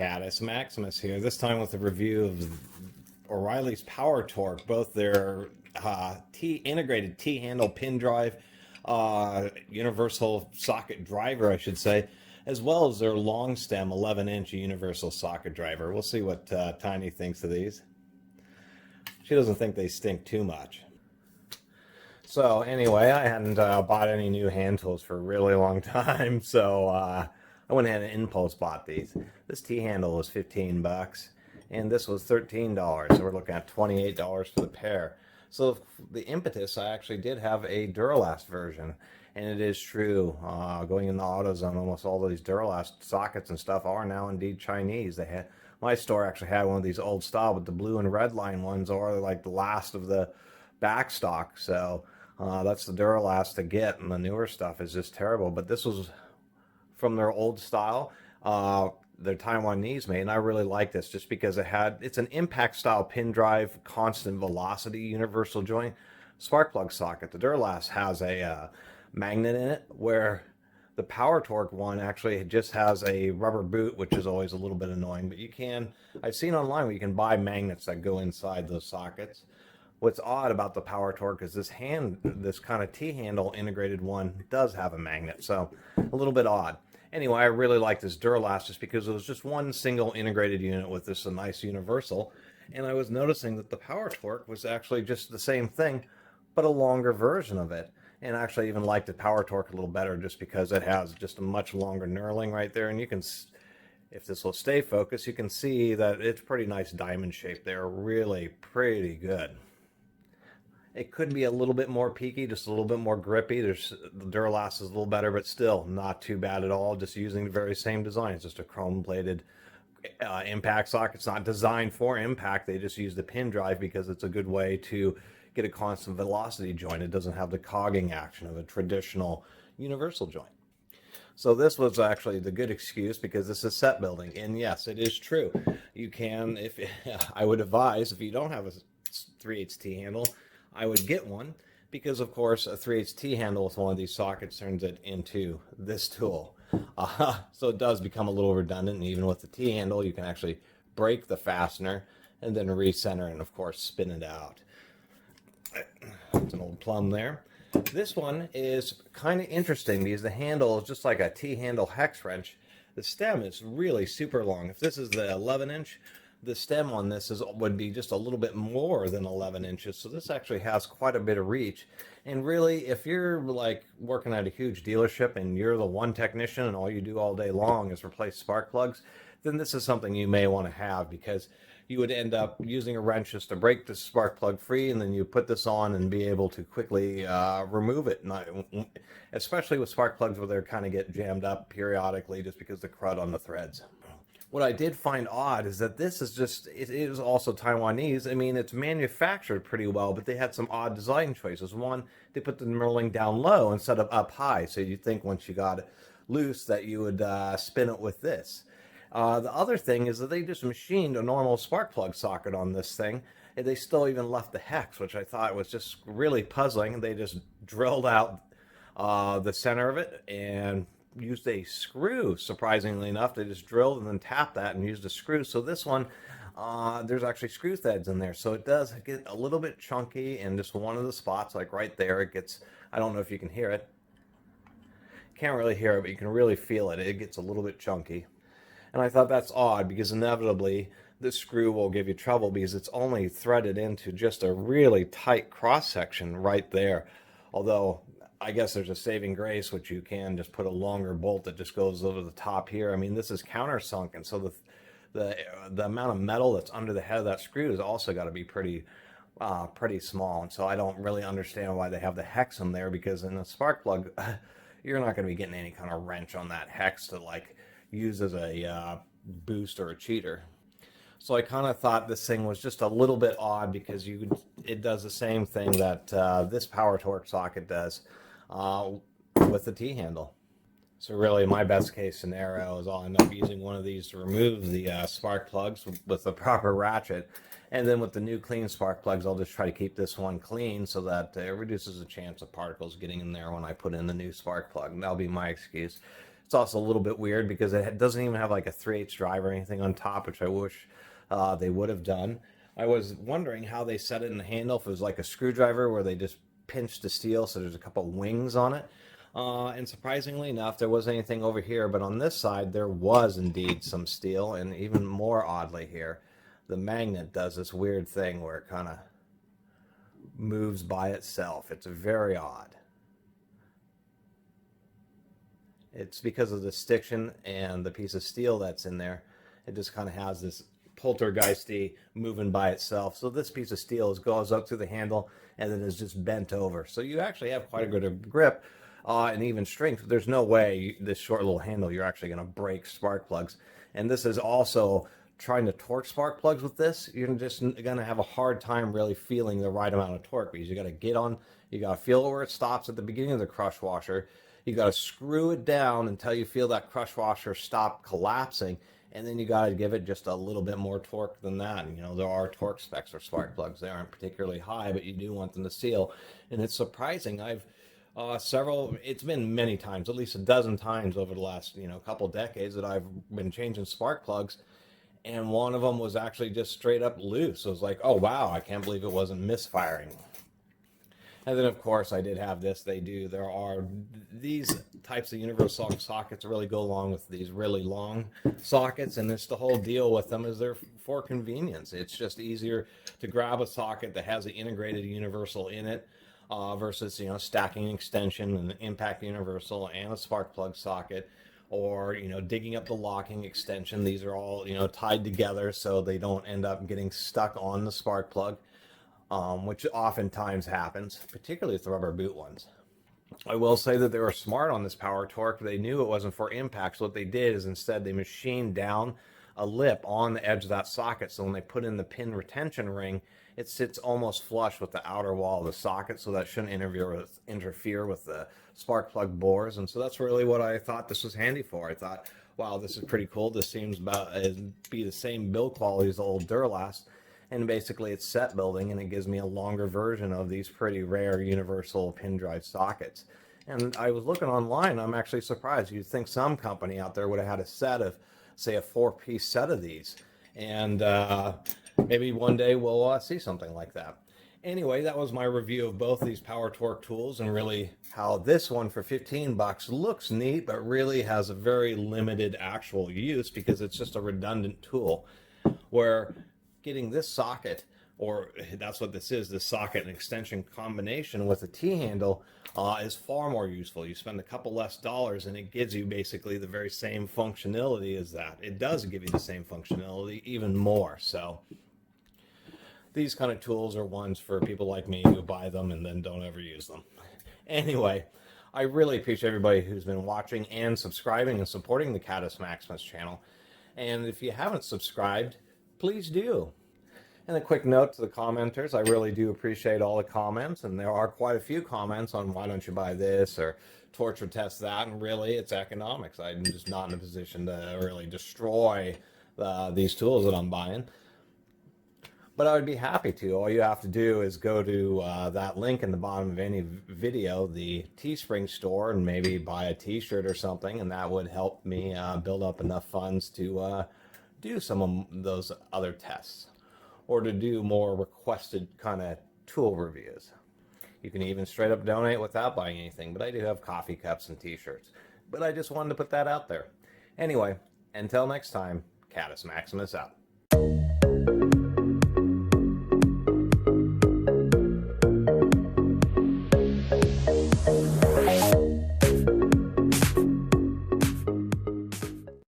Catus, Maximus here, this time with a review of O'Reilly's PowerTorque, both their integrated T-handle pin drive, universal socket driver, I should say, as well as their long stem 11-inch universal socket driver. We'll see what Tiny thinks of these. She doesn't think they stink too much. So anyway, I hadn't bought any new hand tools for a really long time, so I went ahead and impulse bought these. This T-handle was 15 bucks, and this was $13, so we're looking at $28 for the pair. So the impetus, I actually did have a Duralast version, and it is true, going in the AutoZone, almost all of these Duralast sockets and stuff are now indeed Chinese. They had, my store actually had one of these old style, but the blue and red line ones are like the last of the back stock, so that's the Duralast to get, and the newer stuff is just terrible. But this was from their old style, their Taiwanese made, and I really like this just because it's an impact style pin drive, constant velocity universal joint spark plug socket. The Duralast has a magnet in it, where the PowerTorque one actually just has a rubber boot, which is always a little bit annoying. But you can, I've seen online where you can buy magnets that go inside those sockets. What's odd about the PowerTorque is this kind of T-handle integrated one does have a magnet, so a little bit odd. Anyway, I really like this Duralast just because it was just one single integrated unit with this a nice universal, and I was noticing that the PowerTorque was actually just the same thing, but a longer version of it. And I actually even liked the PowerTorque a little better just because it has just a much longer knurling right there, and you can, if this will stay focused, you can see that it's pretty nice diamond shape there, really pretty good. It could be a little bit more peaky, just a little bit more grippy. The Duralast is a little better, but still not too bad at all. Just using the very same design. It's just a chrome-plated impact socket. It's not designed for impact. They just use the pin drive because it's a good way to get a constant velocity joint. It doesn't have the cogging action of a traditional universal joint. So this was actually the good excuse because this is set building. And yes, it is true. You can, I would advise, if you don't have a 3/8 T-handle, I would get one, because of course a 3/8 T-handle with one of these sockets turns it into this tool. So it does become a little redundant, and even with the T-handle you can actually break the fastener and then recenter and of course spin it out. It's an old plum there. This one is kind of interesting because the handle is just like a T-handle hex wrench. The stem is really super long. If this is the 11-inch, the stem on this would be just a little bit more than 11 inches. So this actually has quite a bit of reach. And really, if you're like working at a huge dealership and you're the one technician and all you do all day long is replace spark plugs, then this is something you may want to have, because you would end up using a wrench just to break the spark plug free, and then you put this on and be able to quickly remove it. Especially with spark plugs where they kind of get jammed up periodically just because of the crud on the threads. What I did find odd is that this is just, it is also Taiwanese. I mean, it's manufactured pretty well, but they had some odd design choices. One, they put the knurling down low instead of up high. So you'd think once you got it loose that you would spin it with this. The other thing is that they just machined a normal spark plug socket on this thing, and they still even left the hex, which I thought was just really puzzling. They just drilled out the center of it and used a screw. Surprisingly enough, they just drilled and then tapped that and used a screw. So this one, there's actually screw threads in there, so it does get a little bit chunky in just one of the spots, like right there. It gets, I don't know if you can hear it, can't really hear it, but you can really feel it. It gets a little bit chunky, and I thought that's odd because inevitably this screw will give you trouble because it's only threaded into just a really tight cross section right there. Although I guess there's a saving grace, which you can just put a longer bolt that just goes over the top here. I mean, this is countersunk, and so the amount of metal that's under the head of that screw has also got to be pretty small. And so I don't really understand why they have the hex in there, because in a spark plug, you're not going to be getting any kind of wrench on that hex to like use as a boost or a cheater. So I kind of thought this thing was just a little bit odd because it does the same thing that this PowerTorque socket does with the T-handle. So really my best case scenario is I'll end up using one of these to remove the spark plugs with the proper ratchet, and then with the new clean spark plugs I'll just try to keep this one clean so that it reduces the chance of particles getting in there when I put in the new spark plug. That'll be my excuse. It's also a little bit weird because it doesn't even have like a 3/8 drive or anything on top, which I wish they would have done. I was wondering how they set it in the handle, if it was like a screwdriver where they just pinched the steel so there's a couple wings on it. And surprisingly enough, there wasn't anything over here, but on this side there was indeed some steel, and even more oddly here, the magnet does this weird thing where it kind of moves by itself. It's very odd. It's because of the stiction and the piece of steel that's in there. It just kind of has this poltergeisty moving by itself. So this piece of steel goes up through the handle and then is just bent over. So you actually have quite a good of grip and even strength. There's no way this short little handle you're actually going to break spark plugs. And this is also trying to torque spark plugs with this. You're just going to have a hard time really feeling the right amount of torque, because you got to get on, you got to feel it where it stops at the beginning of the crush washer. You got to screw it down until you feel that crush washer stop collapsing, and then you got to give it just a little bit more torque than that. And, you know, there are torque specs for spark plugs. They aren't particularly high, but you do want them to seal. And it's surprising. I've it's been many times, at least a dozen times over the last, couple decades that I've been changing spark plugs, and one of them was actually just straight up loose. So it was like, oh wow, I can't believe it wasn't misfiring. And then, of course, I did have this. There are these types of universal sockets really go along with these really long sockets, and it's the whole deal with them is they're for convenience. It's just easier to grab a socket that has an integrated universal in it versus, stacking an extension and an impact universal and a spark plug socket, or, digging up the locking extension. These are all, tied together so they don't end up getting stuck on the spark plug. Which oftentimes happens, particularly with the rubber boot ones. I will say that they were smart on this PowerTorque. They knew it wasn't for impact, so what they did is instead they machined down a lip on the edge of that socket, so when they put in the pin retention ring, it sits almost flush with the outer wall of the socket, so that shouldn't interfere with the spark plug bores. And so that's really what I thought this was handy for. I thought, wow, this is pretty cool. This seems about be the same build quality as the old Duralast. And basically it's set building, and it gives me a longer version of these pretty rare universal pin drive sockets. And I was looking online, I'm actually surprised. You'd think some company out there would have had a set of, say, a 4-piece set of these. And maybe one day we'll see something like that. Anyway, that was my review of both these PowerTorque tools, and really how this one for 15 bucks looks neat, but really has a very limited actual use because it's just a redundant tool. Where getting this socket, or that's what this is, this socket and extension combination with a T-handle is far more useful. You spend a couple less dollars and it gives you basically the very same functionality as that. It does give you the same functionality, even more. So these kind of tools are ones for people like me who buy them and then don't ever use them. Anyway, I really appreciate everybody who's been watching and subscribing and supporting the Catus Maximus channel. And if you haven't subscribed, please do. And a quick note to the commenters, I really do appreciate all the comments, and there are quite a few comments on why don't you buy this or torture test that, and really it's economics. I'm just not in a position to really destroy these tools that I'm buying. But I would be happy to. All you have to do is go to that link in the bottom of any video, the Teespring store, and maybe buy a t-shirt or something, and that would help me build up enough funds to do some of those other tests, or to do more requested kind of tool reviews. You can even straight up donate without buying anything, but I do have coffee cups and t-shirts. But I just wanted to put that out there. Anyway, until next time, Catus Maximus out.